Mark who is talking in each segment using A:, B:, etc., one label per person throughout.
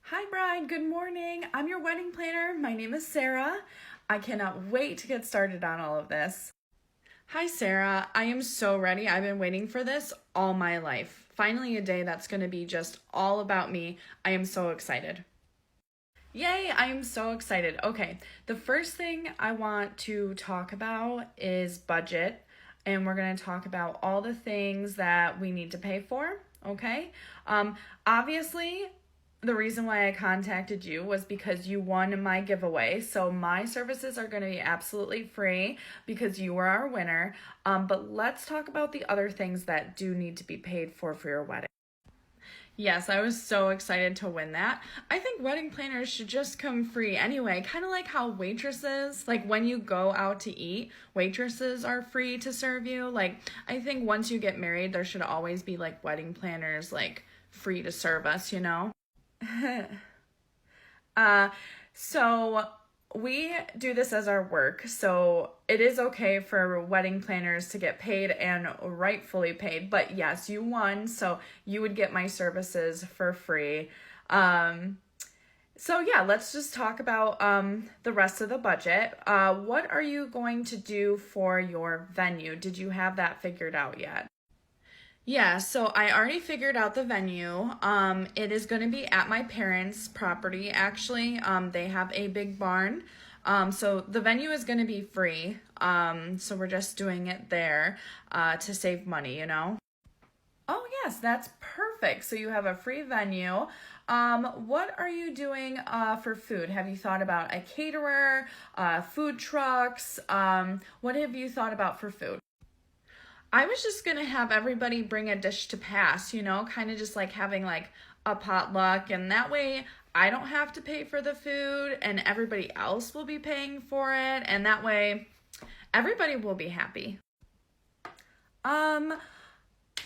A: Hi bride, good morning. I'm your wedding planner. My name is Sarah. I cannot wait to get started on all of this. Hi Sarah, I am so ready. I've been waiting for this all my life. Finally a day that's going to be just all about me. I am so excited. Yay, I am so excited. Okay, the first thing I want to talk about is budget, and we're going to talk about all the things that we need to pay for, okay? Obviously, the reason why I contacted you was because you won my giveaway. So my services are going to be absolutely free because you were our winner. But let's talk about the other things that do need to be paid for your wedding. Yes, I was so excited to win that. I think wedding planners should just come free anyway, kind of like how waitresses, like when you go out to eat, waitresses are free to serve you. Like, I think once you get married, there should always be like wedding planners, like free to serve us, you know? uh, so we do this as our work. So it is okay for wedding planners to get paid and rightfully paid. But yes, you won. So you would get my services for free. So yeah, let's just talk about the rest of the budget. What are you going to do for your venue? Did you have that figured out yet? Yeah, so I already figured out the venue. It is going to be at my parents' property, actually. They have a big barn. So the venue is going to be free. So we're just doing it there to save money, you know? Oh, yes, that's perfect. So you have a free venue. What are you doing for food? Have you thought about a caterer, food trucks? What have you thought about for food? I was just gonna have everybody bring a dish to pass, you know, kind of just like having like a potluck, and that way I don't have to pay for the food and everybody else will be paying for it, and that way everybody will be happy. Um,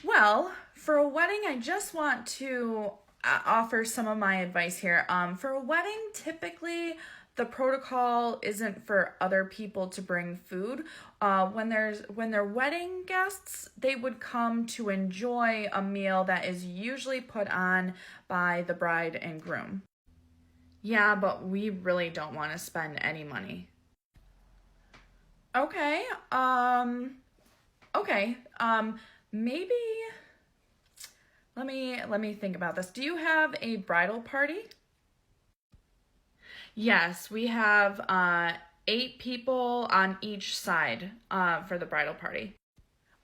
A: well, for a wedding, I just want to offer some of my advice here. For a wedding, typically the protocol isn't for other people to bring food. When they're wedding guests, they would come to enjoy a meal that is usually put on by the bride and groom. Yeah, but we really don't want to spend any money. Okay. Okay. Maybe let me think about this. Do you have a bridal party? Yes, we have 8 people on each side for the bridal party.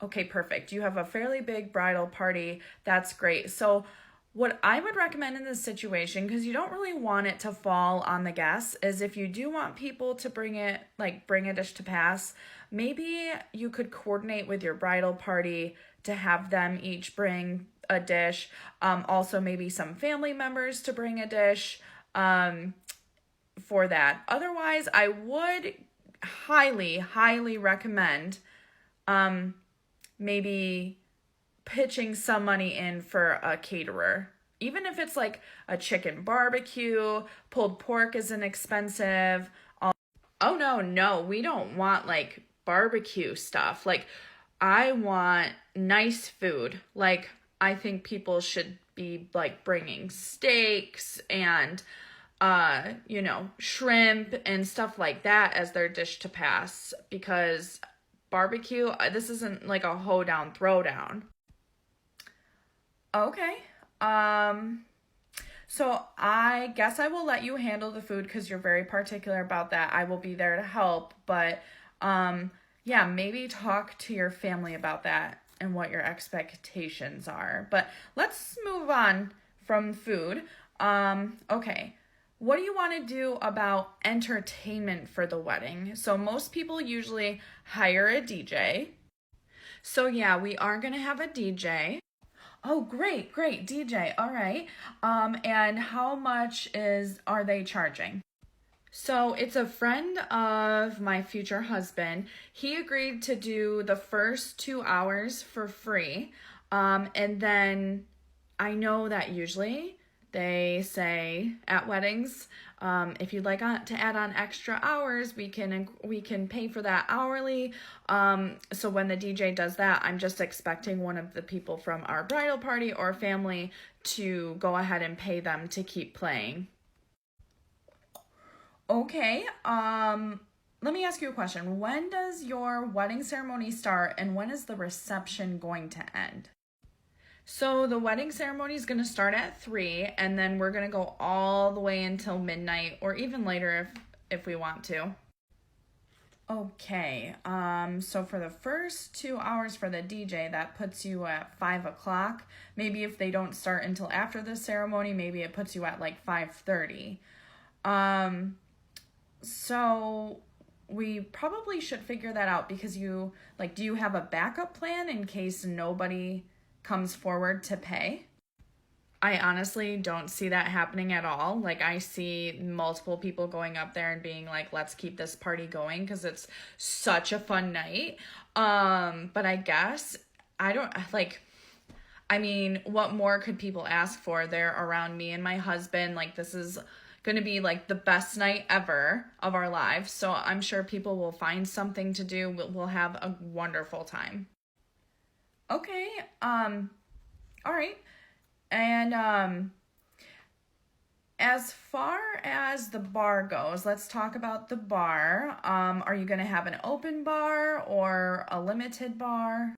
A: Okay, perfect. You have a fairly big bridal party. That's great. So, what I would recommend in this situation, because you don't really want it to fall on the guests, is if you do want people to bring a dish to pass, maybe you could coordinate with your bridal party to have them each bring a dish. Also, maybe some family members to bring a dish. For that. Otherwise, I would highly recommend maybe pitching some money in for a caterer. Even if it's like a chicken barbecue, pulled pork isn't expensive. Oh no, we don't want like barbecue stuff. Like, I want nice food. Like, I think people should be like bringing steaks and shrimp and stuff like that as their dish to pass, because barbecue, this isn't like a hoedown throwdown. Okay. Um, so I guess I will let you handle the food because you're very particular about that. I will be there to help, but yeah, maybe talk to your family about that and what your expectations are. But let's move on from food. Okay. What do you want to do about entertainment for the wedding? So most people usually hire a DJ. So yeah, we are going to have a DJ. Oh, great, DJ. All right. And how much are they charging? So it's a friend of my future husband. He agreed to do the first 2 hours for free. And then I know that usually They say at weddings, if you'd like to add on extra hours, we can pay for that hourly. So when the DJ does that, I'm just expecting one of the people from our bridal party or family to go ahead and pay them to keep playing. Okay, let me ask you a question. When does your wedding ceremony start and when is the reception going to end? So the wedding ceremony is going to start at 3 and then we're going to go all the way until midnight or even later if we want to. Okay, so for the first 2 hours for the DJ, that puts you at 5 o'clock. Maybe if they don't start until after the ceremony, maybe it puts you at like 5:30. So we probably should figure that out because do you have a backup plan in case nobody comes forward to pay? I honestly don't see that happening at all. Like, I see multiple people going up there and being like, let's keep this party going because it's such a fun night. But I guess I mean, what more could people ask for? They're around me and my husband. Like, this is going to be like the best night ever of our lives. So I'm sure people will find something to do. We'll have a wonderful time. Okay, all right. And as far as the bar goes, let's talk about the bar. Are you going to have an open bar or a limited bar?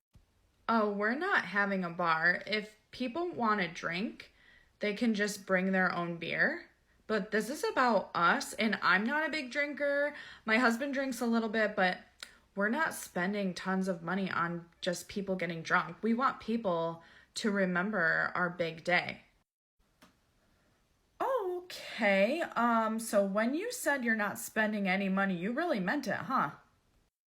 A: Oh, we're not having a bar. If people want to drink, they can just bring their own beer. But this is about us, and I'm not a big drinker. My husband drinks a little bit, but we're not spending tons of money on just people getting drunk. We want people to remember our big day. Okay, so when you said you're not spending any money, you really meant it, huh?